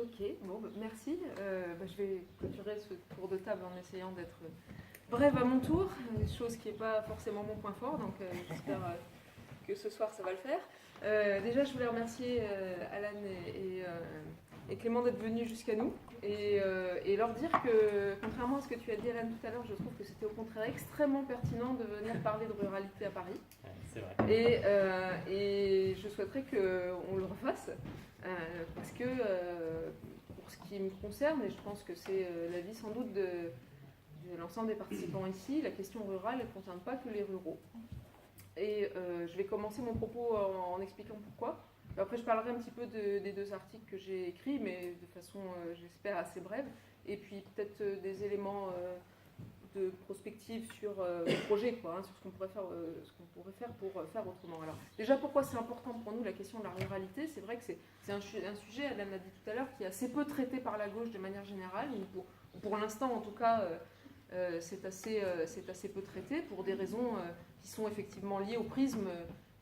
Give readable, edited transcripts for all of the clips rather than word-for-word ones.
Ok, bon, merci. Je vais clôturer ce tour de table en essayant d'être brève à mon tour, chose qui n'est pas forcément mon point fort, donc j'espère que ce soir ça va le faire. Déjà, je voulais remercier Alan et Clément d'être venus jusqu'à nous et leur dire que, contrairement à ce que tu as dit, Alan, tout à l'heure, je trouve que c'était au contraire extrêmement pertinent de venir parler de ruralité à Paris. C'est vrai. Et je souhaiterais qu'on le refasse parce que, pour ce qui me concerne, et je pense que c'est l'avis sans doute de l'ensemble des participants ici, la question rurale ne concerne pas que les ruraux. Et je vais commencer mon propos en expliquant pourquoi. Après, je parlerai un petit peu des deux articles que j'ai écrits, mais de façon, j'espère, assez brève. Et puis peut-être des éléments de prospective sur le projet, sur ce qu'on pourrait faire pour faire autrement. Alors, déjà, pourquoi c'est important pour nous la question de la ruralité? C'est vrai que c'est un sujet, Alan l'a dit tout à l'heure, qui est assez peu traité par la gauche de manière générale, ou pour l'instant en tout cas. C'est assez peu traité pour des raisons qui sont effectivement liées au prisme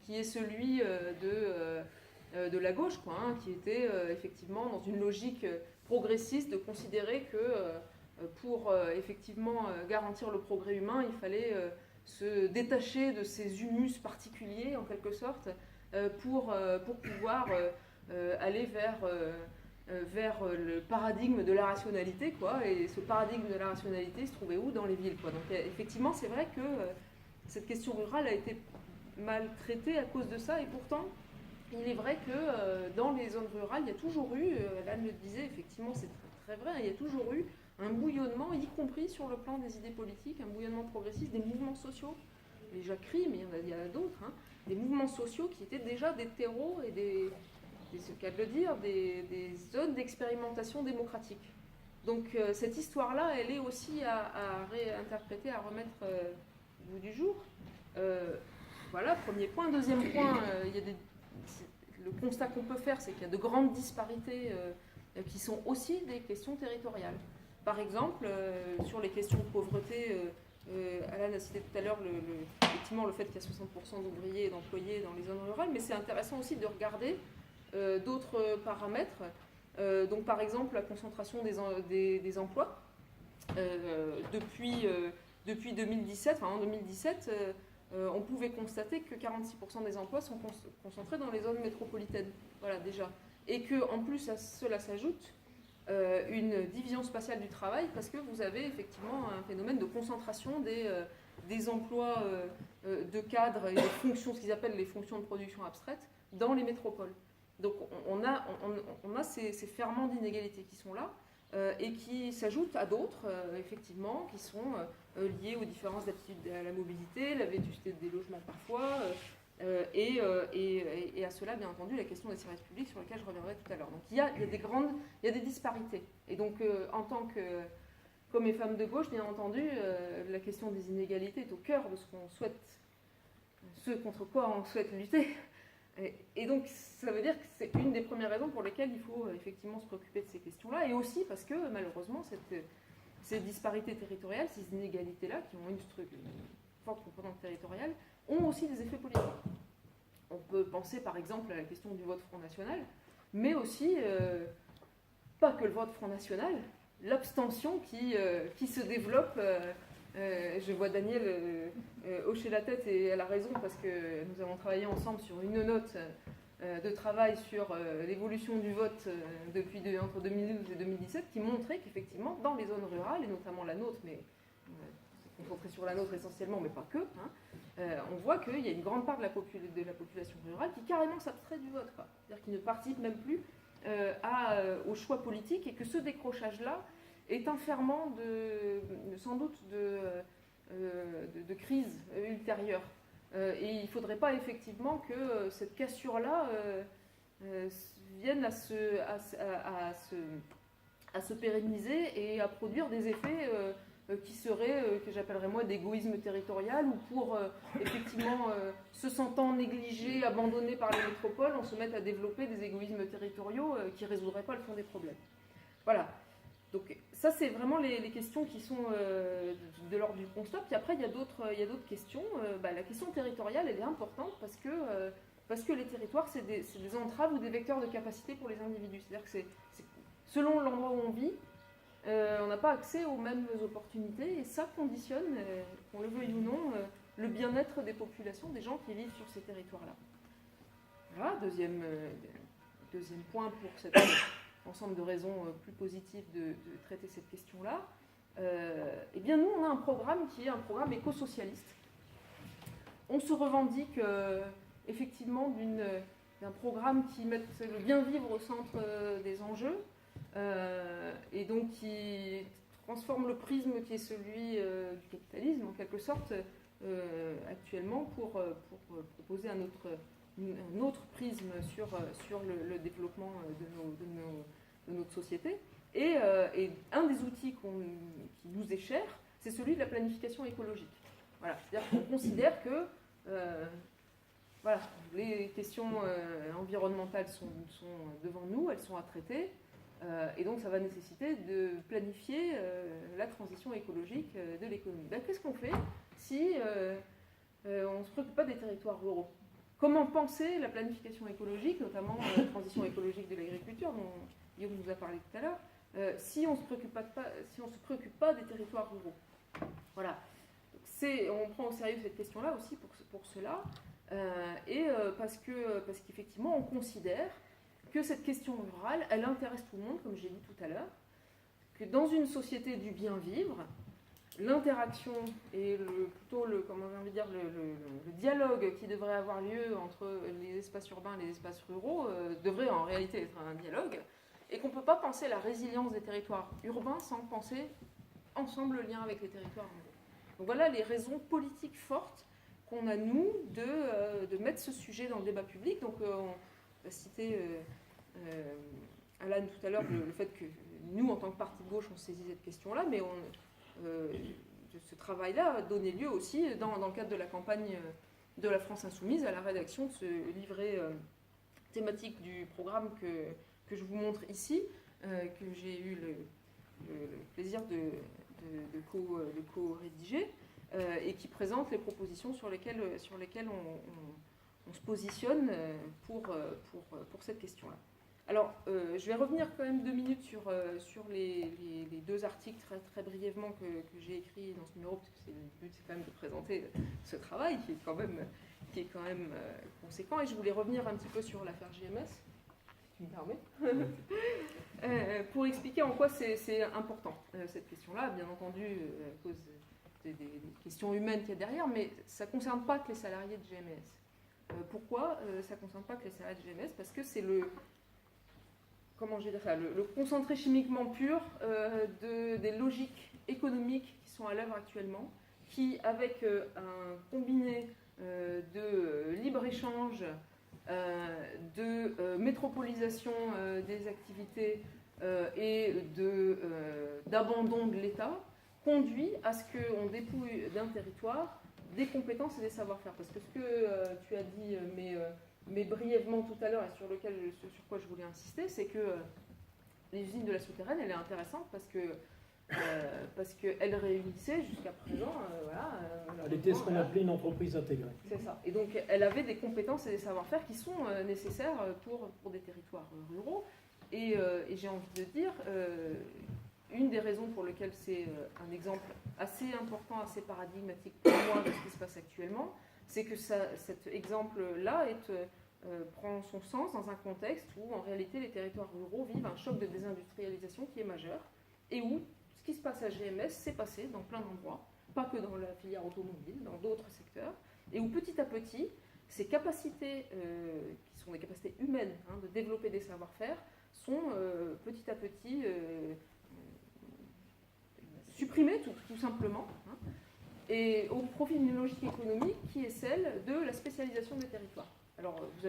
qui est celui de la gauche, qui était effectivement dans une logique progressiste de considérer que pour effectivement garantir le progrès humain, il fallait se détacher de ces humus particuliers en quelque sorte pour pouvoir aller vers le paradigme de la rationalité, et ce paradigme de la rationalité se trouvait où? Dans les villes, Donc effectivement, c'est vrai que cette question rurale a été mal traitée à cause de ça, et pourtant, il est vrai que dans les zones rurales, il y a toujours eu, Alan le disait, effectivement, c'est très, très vrai, il y a toujours eu un bouillonnement, y compris sur le plan des idées politiques, un bouillonnement progressiste, des mouvements sociaux, les Jacquerie, mais il y en a d'autres, des mouvements sociaux qui étaient déjà des terreaux et c'est le cas de le dire, des zones d'expérimentation démocratique. Donc cette histoire-là, elle est aussi à réinterpréter, à remettre au bout du jour. Voilà, premier point. Deuxième point, le constat qu'on peut faire, c'est qu'il y a de grandes disparités qui sont aussi des questions territoriales. Par exemple, sur les questions de pauvreté, Alan a cité tout à l'heure effectivement le fait qu'il y a 60% d'ouvriers et d'employés dans les zones rurales, mais c'est intéressant aussi de regarder d'autres paramètres. Donc par exemple la concentration des emplois. Depuis 2017, en 2017, on pouvait constater que 46% des emplois sont concentrés dans les zones métropolitaines. Voilà déjà. Et qu'en plus à cela s'ajoute une division spatiale du travail, parce que vous avez effectivement un phénomène de concentration des emplois de cadres et des fonctions, ce qu'ils appellent les fonctions de production abstraites, dans les métropoles. Donc on a ces ferments d'inégalité qui sont là et qui s'ajoutent à d'autres, effectivement, qui sont liés aux différences d'aptitude à la mobilité, la vétusté des logements parfois, et à cela, bien entendu, la question des services publics sur lesquels je reviendrai tout à l'heure. Donc il y a des disparités. Et donc en tant qu'hommes et femmes de gauche, bien entendu, la question des inégalités est au cœur de ce qu'on souhaite, ce contre quoi on souhaite lutter. Et donc, ça veut dire que c'est une des premières raisons pour lesquelles il faut effectivement se préoccuper de ces questions-là, et aussi parce que, malheureusement, ces disparités territoriales, ces inégalités-là, qui ont une forte composante territoriale, ont aussi des effets politiques. On peut penser, par exemple, à la question du vote Front National, mais aussi, pas que le vote Front National, l'abstention qui se développe... je vois Daniel hocher la tête et elle a raison parce que nous avons travaillé ensemble sur une note de travail sur l'évolution du vote entre 2012 et 2017 qui montrait qu'effectivement dans les zones rurales, et notamment la nôtre, mais c'est concentré sur la nôtre essentiellement, mais pas que, on voit qu'il y a une grande part de la population rurale qui carrément s'abstrait du vote, c'est-à-dire qui ne participe même plus au choix politique, et que ce décrochage-là est un ferment sans doute de crise ultérieure. Et il ne faudrait pas effectivement que cette cassure-là vienne à se pérenniser et à produire des effets qui seraient, que j'appellerais moi, d'égoïsme territorial, ou pour effectivement, se sentant négligés, abandonnés par les métropoles, on se mette à développer des égoïsmes territoriaux qui ne résoudraient pas le fond des problèmes. Voilà. Donc ça, c'est vraiment les questions qui sont de l'ordre du constat. Puis après, il y a d'autres questions. La question territoriale, elle est importante parce que les territoires, c'est des entraves ou des vecteurs de capacité pour les individus. C'est-à-dire que selon l'endroit où on vit, on n'a pas accès aux mêmes opportunités et ça conditionne, qu'on le veuille ou non, le bien-être des populations, des gens qui vivent sur ces territoires-là. Voilà, deuxième point pour cet ensemble de raisons plus positives de traiter cette question-là. Eh bien, nous, on a un programme qui est un programme éco-socialiste. On se revendique effectivement d'un programme qui met le bien-vivre au centre des enjeux et donc qui transforme le prisme qui est celui du capitalisme, en quelque sorte, actuellement, pour proposer un autre prisme sur le développement de notre société. Et un des outils qui nous est cher, c'est celui de la planification écologique. Voilà. C'est-à-dire qu'on considère que voilà, les questions environnementales sont devant nous, elles sont à traiter, et donc ça va nécessiter de planifier la transition écologique de l'économie. Ben, qu'est-ce qu'on fait si on ne se préoccupe pas des territoires ruraux? Comment penser la planification écologique, notamment la transition écologique de l'agriculture, dont Guillaume nous a parlé tout à l'heure, si on ne se préoccupe pas des territoires ruraux? Voilà. On prend au sérieux cette question-là aussi pour cela, parce qu'effectivement, on considère que cette question rurale, elle intéresse tout le monde, comme j'ai dit tout à l'heure, que dans une société du bien-vivre, l'interaction et le dialogue qui devrait avoir lieu entre les espaces urbains et les espaces ruraux devrait en réalité être un dialogue, et qu'on ne peut pas penser la résilience des territoires urbains sans penser ensemble le lien avec les territoires ruraux. Donc voilà les raisons politiques fortes qu'on a, nous, de mettre ce sujet dans le débat public. Donc on va citer Alan tout à l'heure, le fait que nous, en tant que parti de gauche, on saisit cette question-là, mais ce travail-là a donné lieu aussi, dans le cadre de la campagne de la France Insoumise, à la rédaction de ce livret thématique du programme que je vous montre ici, que j'ai eu le plaisir de co-rédiger, et qui présente les propositions sur lesquelles on se positionne pour cette question-là. Alors, je vais revenir quand même 2 minutes sur les 2 articles très brièvement que j'ai écrits dans ce numéro, parce que le but c'est quand même de présenter ce travail qui est quand même conséquent, et je voulais revenir un petit peu sur l'affaire GMS, si tu me permets, pour expliquer en quoi c'est important, cette question-là, bien entendu, à cause des questions humaines qu'il y a derrière, mais ça ne concerne pas que les salariés de GMS. Pourquoi ça ne concerne pas que les salariés de GMS? Parce que c'est le concentré chimiquement pur des logiques économiques qui sont à l'œuvre actuellement, qui, avec un combiné de libre-échange, de métropolisation des activités et d'abandon de l'État, conduit à ce qu'on dépouille d'un territoire des compétences et des savoir-faire. Parce que ce que tu as dit, mais brièvement tout à l'heure, et sur quoi je voulais insister, c'est que les usines de la souterraine, elle est intéressante parce qu'elle réunissait jusqu'à présent... elle était ce qu'on appelait une entreprise intégrée. C'est ça. Et donc, elle avait des compétences et des savoir-faire qui sont nécessaires pour des territoires ruraux. Et j'ai envie de dire, une des raisons pour lesquelles c'est un exemple assez important, assez paradigmatique pour moi de ce qui se passe actuellement, c'est que cet exemple-là prend son sens dans un contexte où, en réalité, les territoires ruraux vivent un choc de désindustrialisation qui est majeur, et où ce qui se passe à GMS s'est passé dans plein d'endroits, pas que dans la filière automobile, dans d'autres secteurs, et où petit à petit, ces capacités, qui sont des capacités humaines, de développer des savoir-faire, sont petit à petit supprimées tout simplement, et au profit d'une logique économique qui est celle de la spécialisation des territoires. Alors, vous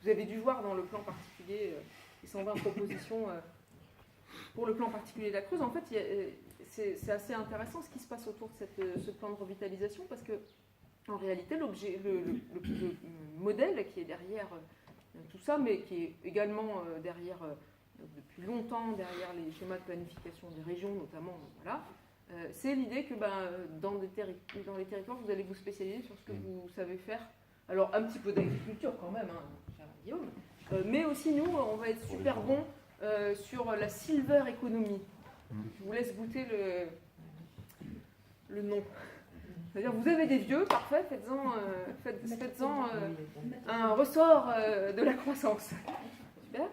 avez dû voir dans le plan particulier, les 120 propositions pour le plan particulier de la Creuse. En fait, c'est assez intéressant ce qui se passe autour de ce plan de revitalisation, parce que, en réalité, le modèle qui est derrière tout ça, mais qui est également depuis longtemps derrière les schémas de planification des régions, notamment, voilà, c'est l'idée que dans les territoires, vous allez vous spécialiser sur ce que vous savez faire. Alors, un petit peu d'agriculture quand même, cher Guillaume, mais aussi nous, on va être super bons sur la silver economy. Je vous laisse goûter le nom. C'est-à-dire, vous avez des vieux, parfait, faites-en un ressort de la croissance. Super.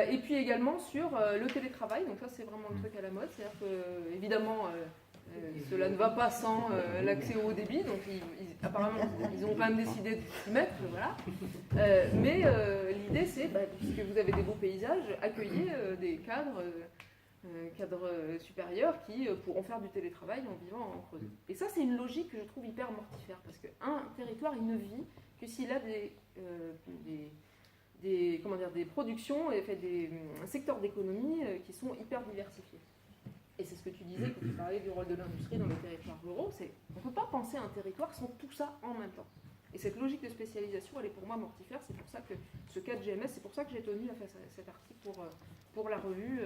Et puis également sur le télétravail, donc ça c'est vraiment le truc à la mode, c'est-à-dire que évidemment cela ne va pas sans l'accès au haut débit, donc apparemment ils ont quand même décidé de s'y mettre, voilà. Mais l'idée c'est, puisque vous avez des beaux paysages, accueillir des cadres supérieurs qui pourront faire du télétravail en vivant en Creuse. Et ça c'est une logique que je trouve hyper mortifère, parce qu'un territoire il ne vit que s'il a des productions, un secteur d'économie qui sont hyper diversifiés. Et c'est ce que tu disais quand tu parlais du rôle de l'industrie dans les territoires ruraux, on ne peut pas penser un territoire sans tout ça en même temps. Et cette logique de spécialisation, elle est pour moi mortifère, c'est pour ça que ce cas de GMS, c'est pour ça que j'ai tenu à faire cet article pour la revue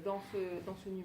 dans ce numéro.